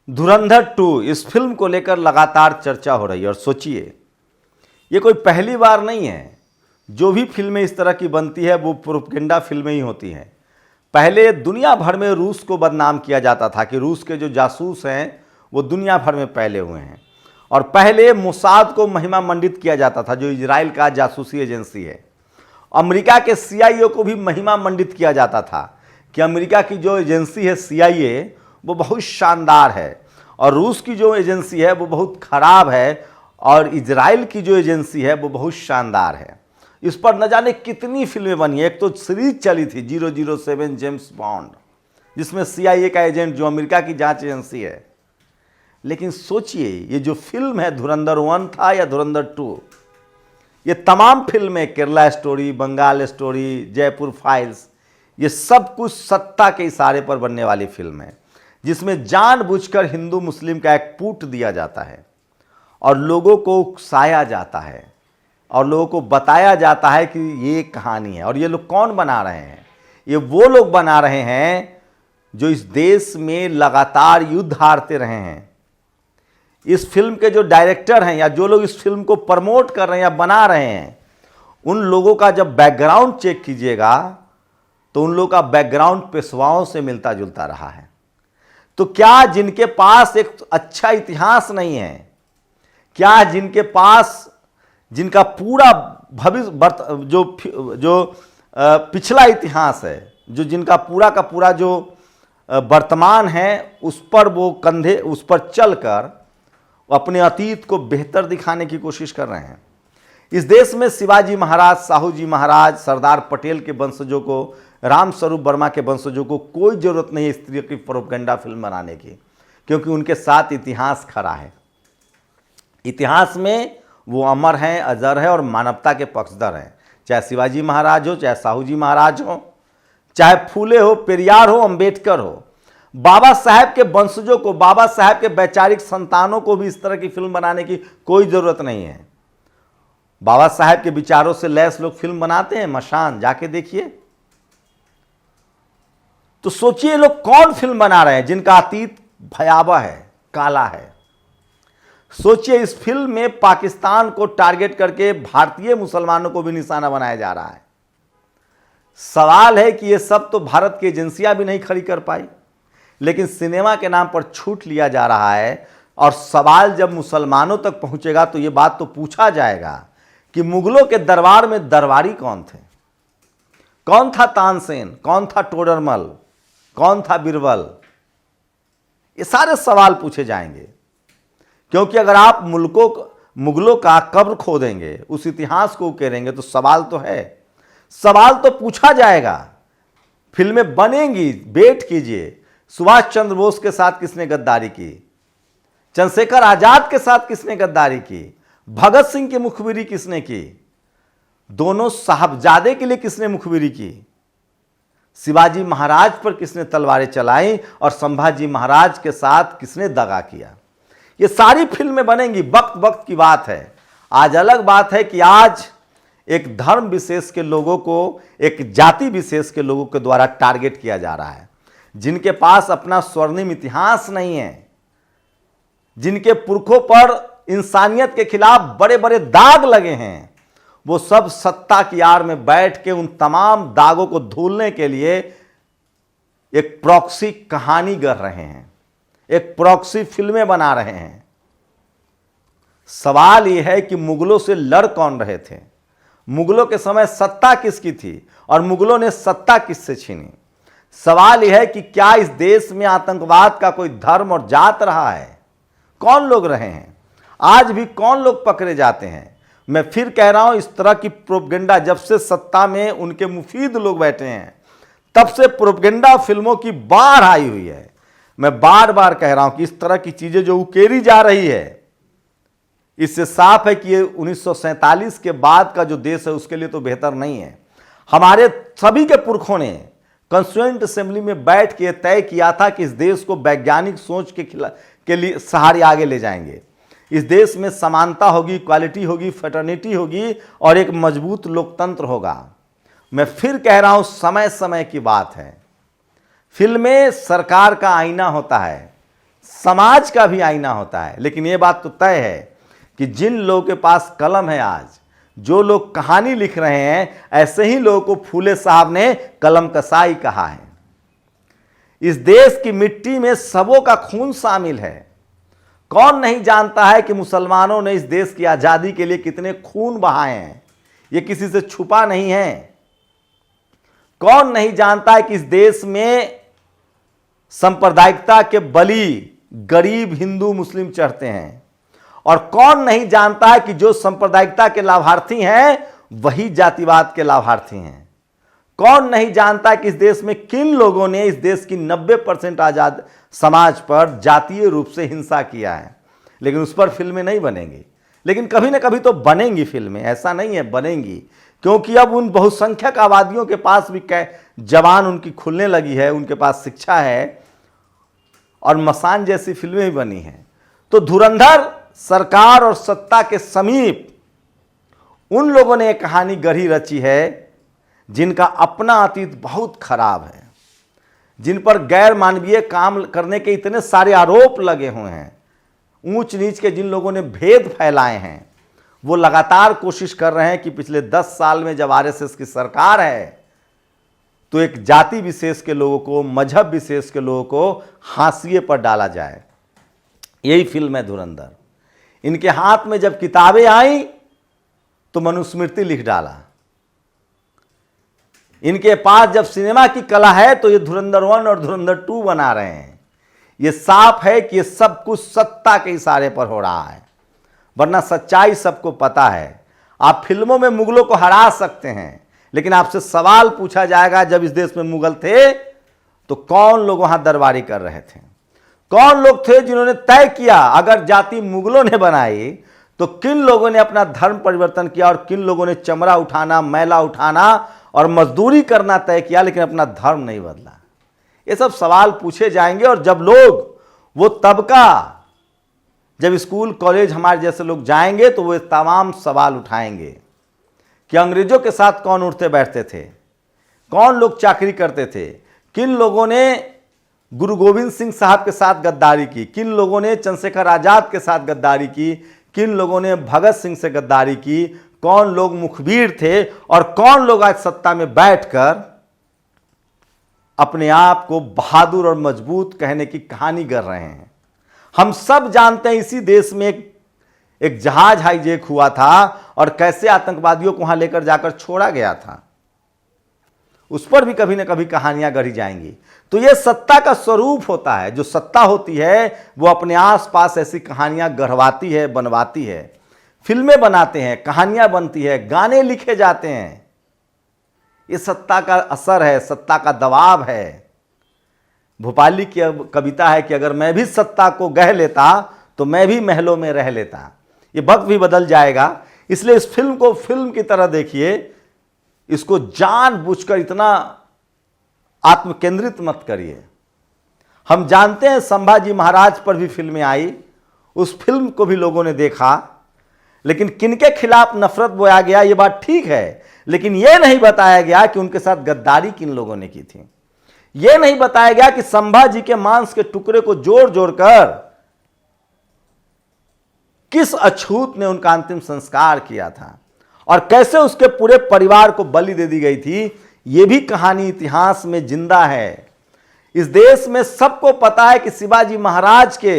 धुरंधर 2 इस फिल्म को लेकर लगातार चर्चा हो रही है। और सोचिए, ये कोई पहली बार नहीं है। जो भी फिल्में इस तरह की बनती है वो प्रोपेगेंडा फिल्में ही होती हैं। पहले दुनिया भर में रूस को बदनाम किया जाता था कि रूस के जो जासूस हैं वो दुनिया भर में फैले हुए हैं। और पहले मोसाद को महिमा मंडित किया जाता था, जो इजराइल का जासूसी एजेंसी है। अमेरिका के CIA को भी महिमा मंडित किया जाता था कि अमेरिका की जो एजेंसी है CIA वो बहुत शानदार है, और रूस की जो एजेंसी है वो बहुत खराब है, और इजराइल की जो एजेंसी है वो बहुत शानदार है। इस पर न जाने कितनी फिल्में बनी है। एक तो सीरीज चली थी 007 जेम्स बॉन्ड, जिसमें CIA का एजेंट जो अमेरिका की जांच एजेंसी है। लेकिन सोचिए, ये जो फिल्म है धुरंधर 1 था या धुरंधर 2, ये तमाम फिल्में Kerala story, Bengal story, Jaipur files, ये सब कुछ सत्ता के इशारे पर बनने वाली फिल्म है, जिसमें जानबूझकर हिंदू मुस्लिम का एक पुट दिया जाता है और लोगों को उकसाया जाता है और लोगों को बताया जाता है कि ये कहानी है। और ये लोग कौन बना रहे हैं? ये वो लोग बना रहे हैं जो इस देश में लगातार युद्ध हारते रहे हैं। इस फिल्म के जो डायरेक्टर हैं या जो लोग इस फिल्म को प्रमोट कर रहे हैं या बना रहे हैं, उन लोगों का जब बैकग्राउंड चेक कीजिएगा तो उन लोगों का बैकग्राउंड पेशवाओं से मिलता जुलता रहा है। तो क्या जिनके पास एक अच्छा इतिहास नहीं है, क्या जिनके पास जिनका पूरा भविष्य जो पिछला इतिहास है, जो जिनका पूरा का पूरा जो वर्तमान है उस पर वो कंधे उस पर चलकर अपने अतीत को बेहतर दिखाने की कोशिश कर रहे हैं। इस देश में शिवाजी महाराज, साहू जी महाराज, सरदार पटेल के वंशजों को, राम स्वरूप वर्मा के वंशजों को कोई ज़रूरत नहीं है इस तरह की प्रोपेगेंडा फिल्म बनाने की, क्योंकि उनके साथ इतिहास खड़ा है। इतिहास में वो अमर हैं, अजर है और मानवता के पक्षधर हैं। चाहे शिवाजी महाराज हो, चाहे साहू जी महाराज हो, चाहे फूले हो, पेरियार हो, अंबेडकर हो, बाबा साहेब के वंशजों को, बाबा साहेब के वैचारिक संतानों को भी इस तरह की फिल्म बनाने की कोई ज़रूरत नहीं है। बाबा साहेब के विचारों से लैस लोग फिल्म बनाते हैं, मशान जाके देखिए। तो सोचिए लोग कौन फिल्म बना रहे हैं जिनका अतीत भयावह है, काला है। सोचिए, इस फिल्म में पाकिस्तान को टारगेट करके भारतीय मुसलमानों को भी निशाना बनाया जा रहा है। सवाल है कि ये सब तो भारत की एजेंसियां भी नहीं खड़ी कर पाई, लेकिन सिनेमा के नाम पर छूट लिया जा रहा है। और सवाल जब मुसलमानों तक पहुंचेगा तो ये बात तो पूछा जाएगा कि मुगलों के दरबार में दरबारी कौन थे? कौन था तानसेन? कौन था टोडरमल? कौन था बीरबल? ये सारे सवाल पूछे जाएंगे, क्योंकि अगर आप मुगलों का कब्र खोदेंगे, उस इतिहास को उकेरेंगे, तो सवाल तो है, सवाल तो पूछा जाएगा। फिल्में बनेंगी, वेट कीजिए। सुभाष चंद्र बोस के साथ किसने गद्दारी की? चंद्रशेखर आजाद के साथ किसने गद्दारी की? भगत सिंह की मुखबिरी किसने की? दोनों साहबजादे के लिए किसने मुखबिरी की? शिवाजी महाराज पर किसने तलवारें चलाई और संभाजी महाराज के साथ किसने दगा किया? ये सारी फिल्में बनेंगी, वक्त वक्त की बात है। आज अलग बात है कि आज एक धर्म विशेष के लोगों को, एक जाति विशेष के लोगों के द्वारा टारगेट किया जा रहा है, जिनके पास अपना स्वर्णिम इतिहास नहीं है, जिनके पुरखों पर इंसानियत के खिलाफ बड़े बड़े दाग लगे हैं। वो सब सत्ता की आड़ में बैठ के उन तमाम दागों को धुलने के लिए एक प्रॉक्सी कहानी गढ़ रहे हैं, एक प्रॉक्सी फिल्में बना रहे हैं। सवाल यह है कि मुगलों से लड़ कौन रहे थे? मुगलों के समय सत्ता किसकी थी और मुगलों ने सत्ता किससे छीनी? सवाल यह है कि क्या इस देश में आतंकवाद का कोई धर्म और जात रहा है? कौन लोग रहे हैं? आज भी कौन लोग पकड़े जाते हैं? मैं फिर कह रहा हूं, इस तरह की प्रोपेगेंडा जब से सत्ता में उनके मुफीद लोग बैठे हैं, तब से प्रोपेगेंडा फिल्मों की बाढ़ आई हुई है। मैं बार बार कह रहा हूं कि इस तरह की चीजें जो उकेरी जा रही है, इससे साफ है कि ये 1947 के बाद का जो देश है उसके लिए तो बेहतर नहीं है। हमारे सभी के पुरखों ने कॉन्स्टिट्यूएंट असेंबली में बैठ के तय किया था कि इस देश को वैज्ञानिक सोच के लिए सहारे आगे ले जाएंगे। इस देश में समानता होगी, इक्वालिटी होगी, फ्रेटर्निटी होगी और एक मजबूत लोकतंत्र होगा। मैं फिर कह रहा हूं, समय समय की बात है। फिल्में सरकार का आईना होता है, समाज का भी आईना होता है। लेकिन ये बात तो तय है कि जिन लोगों के पास कलम है, आज जो लोग कहानी लिख रहे हैं, ऐसे ही लोगों को फूले साहब ने कलम कसाई कहा है। इस देश की मिट्टी में सबों का खून शामिल है। कौन नहीं जानता है कि मुसलमानों ने इस देश की आजादी के लिए कितने खून बहाए हैं, ये किसी से छुपा नहीं है। कौन नहीं जानता है कि इस देश में सांप्रदायिकता के बलि गरीब हिंदू मुस्लिम चढ़ते हैं, और कौन नहीं जानता है कि जो सांप्रदायिकता के लाभार्थी हैं वही जातिवाद के लाभार्थी हैं। कौन नहीं जानता है कि इस देश में किन लोगों ने इस देश की 90% आजाद समाज पर जातीय रूप से हिंसा किया है। लेकिन उस पर फिल्में नहीं बनेंगी, लेकिन कभी ना कभी तो बनेंगी फिल्में, ऐसा नहीं है, बनेंगी। क्योंकि अब उन बहुसंख्यक आबादियों के पास भी जबान उनकी खुलने लगी है, उनके पास शिक्षा है, और मसान जैसी फिल्में भी बनी हैं। तो धुरंधर सरकार और सत्ता के समीप उन लोगों ने एक कहानी गढ़ी रची है जिनका अपना अतीत बहुत खराब है, जिन पर गैर मानवीय काम करने के इतने सारे आरोप लगे हुए हैं, ऊंच नीच के जिन लोगों ने भेद फैलाए हैं, वो लगातार कोशिश कर रहे हैं कि पिछले 10 साल में जब आरएसएस की सरकार है तो एक जाति विशेष के लोगों को, मजहब विशेष के लोगों को हाशिए पर डाला जाए। यही फिल्म है धुरंधर। इनके हाथ में जब किताबें आई तो मनुस्मृति लिख डाला। इनके पास जब सिनेमा की कला है तो ये धुरंधर 1 और धुरंधर 2 बना रहे हैं। ये साफ है कि ये सब कुछ सत्ता के इशारे पर हो रहा है, वरना सच्चाई सबको पता है। आप फिल्मों में मुगलों को हरा सकते हैं, लेकिन आपसे सवाल पूछा जाएगा जब इस देश में मुगल थे तो कौन लोग वहां दरबारी कर रहे थे, कौन लोग थे जिन्होंने तय किया अगर जाति मुगलों ने बनाई तो किन लोगों ने अपना धर्म परिवर्तन किया, और किन लोगों ने चमड़ा उठाना, मैला उठाना और मजदूरी करना तय किया, लेकिन अपना धर्म नहीं बदला। ये सब सवाल पूछे जाएंगे। और जब लोग, वो तबका, जब स्कूल कॉलेज हमारे जैसे लोग जाएंगे तो वो तमाम सवाल उठाएंगे कि अंग्रेजों के साथ कौन उठते बैठते थे, कौन लोग चाकरी करते थे, किन लोगों ने गुरु गोविंद सिंह साहब के साथ गद्दारी की, किन लोगों ने चंद्रशेखर आजाद के साथ गद्दारी की, किन लोगों ने भगत सिंह से गद्दारी की, कौन लोग मुखबिर थे, और कौन लोग आज सत्ता में बैठकर अपने आप को बहादुर और मजबूत कहने की कहानी कर रहे हैं। हम सब जानते हैं इसी देश में एक जहाज हाईजैक हुआ था और कैसे आतंकवादियों को वहां लेकर जाकर छोड़ा गया था। उस पर भी कभी ना कभी कहानियां गढ़ी जाएंगी। तो यह सत्ता का स्वरूप होता है। जो सत्ता होती है वो अपने आसपास ऐसी कहानियां गढ़वाती है, बनवाती है। फिल्में बनाते हैं, कहानियां बनती है, गाने लिखे जाते हैं। ये सत्ता का असर है, सत्ता का दबाव है। भोपाली की कविता है कि अगर मैं भी सत्ता को गह लेता तो मैं भी महलों में रह लेता। ये वक्त भी बदल जाएगा, इसलिए इस फिल्म को फिल्म की तरह देखिए। इसको जानबूझकर इतना आत्मकेंद्रित मत करिए। हम जानते हैं संभाजी महाराज पर भी फिल्में आई, उस फिल्म को भी लोगों ने देखा, लेकिन किनके खिलाफ नफरत बोया गया ये बात ठीक है, लेकिन यह नहीं बताया गया कि उनके साथ गद्दारी किन लोगों ने की थी। यह नहीं बताया गया कि संभाजी के मांस के टुकड़े को जोड़ जोड़कर किस अछूत ने उनका अंतिम संस्कार किया था और कैसे उसके पूरे परिवार को बलि दे दी गई थी। यह भी कहानी इतिहास में जिंदा है। इस देश में सबको पता है कि शिवाजी महाराज के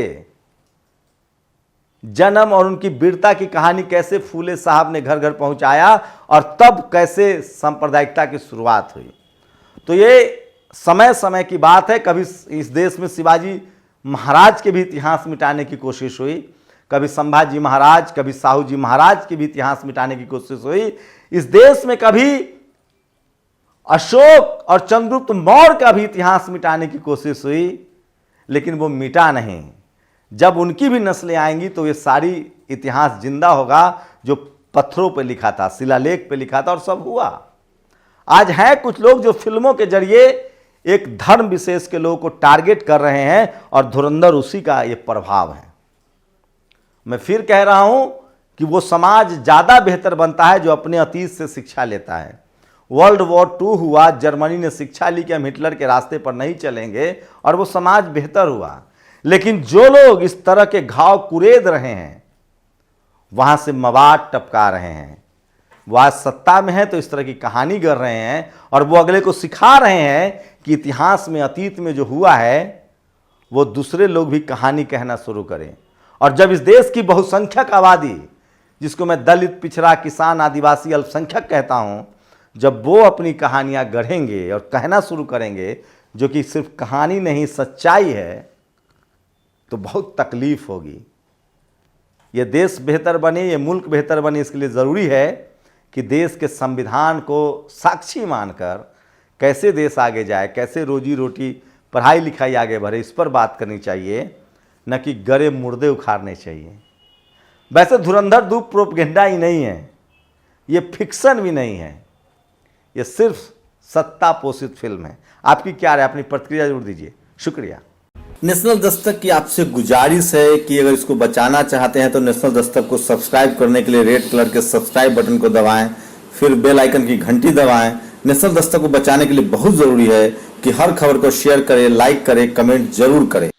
जन्म और उनकी वीरता की कहानी कैसे फूले साहब ने घर घर पहुंचाया और तब कैसे सांप्रदायिकता की शुरुआत हुई। तो ये समय समय की बात है। कभी इस देश में शिवाजी महाराज के भी इतिहास मिटाने की कोशिश हुई, कभी संभाजी महाराज, कभी साहू जी महाराज के भी इतिहास मिटाने की कोशिश हुई। इस देश में कभी अशोक और चंद्रगुप्त मौर्य का भी इतिहास मिटाने की कोशिश हुई, लेकिन वो मिटा नहीं। जब उनकी भी नस्लें आएंगी तो ये सारी इतिहास जिंदा होगा जो पत्थरों पर लिखा था, शिलालेख पे लिखा था, और सब हुआ। आज हैं कुछ लोग जो फिल्मों के जरिए एक धर्म विशेष के लोगों को टारगेट कर रहे हैं, और धुरंधर उसी का ये प्रभाव है। मैं फिर कह रहा हूं कि वो समाज ज्यादा बेहतर बनता है जो अपने अतीत से शिक्षा लेता है। वर्ल्ड वॉर 2 हुआ, जर्मनी ने शिक्षा ली कि हम हिटलर के रास्ते पर नहीं चलेंगे, और वो समाज बेहतर हुआ। लेकिन जो लोग इस तरह के घाव कुरेद रहे हैं, वहां से मवाद टपका रहे हैं, वह आज सत्ता में है तो इस तरह की कहानी कर रहे हैं और वो अगले को सिखा रहे हैं कि इतिहास में, अतीत में जो हुआ है वो दूसरे लोग भी कहानी कहना शुरू करें। और जब इस देश की बहुसंख्यक आबादी, जिसको मैं दलित, पिछड़ा, किसान, आदिवासी, अल्पसंख्यक कहता हूं, जब वो अपनी कहानियां गढ़ेंगे और कहना शुरू करेंगे जो कि सिर्फ कहानी नहीं सच्चाई है, तो बहुत तकलीफ होगी। ये देश बेहतर बने, ये मुल्क बेहतर बने, इसके लिए ज़रूरी है कि देश के संविधान को साक्षी मानकर कैसे देश आगे जाए, कैसे रोजी रोटी, पढ़ाई लिखाई आगे बढ़े, इस पर बात करनी चाहिए, न कि गरे मुर्दे उखाड़ने चाहिए। वैसे धुरंधर 2 प्रोपगेंडा ही नहीं है, ये फिक्शन भी नहीं है, ये सिर्फ सत्ता पोषित फिल्म है। आपकी क्या राय, अपनी प्रतिक्रिया जरूर दीजिए। शुक्रिया। नेशनल दस्तक की आपसे गुजारिश है कि अगर इसको बचाना चाहते हैं तो नेशनल दस्तक को सब्सक्राइब करने के लिए रेड कलर के सब्सक्राइब बटन को दबाएं, फिर बेल आइकन की घंटी दबाएं। नेशनल दस्तक को बचाने के लिए बहुत जरूरी है कि हर खबर को शेयर करें, लाइक करें, कमेंट जरूर करें।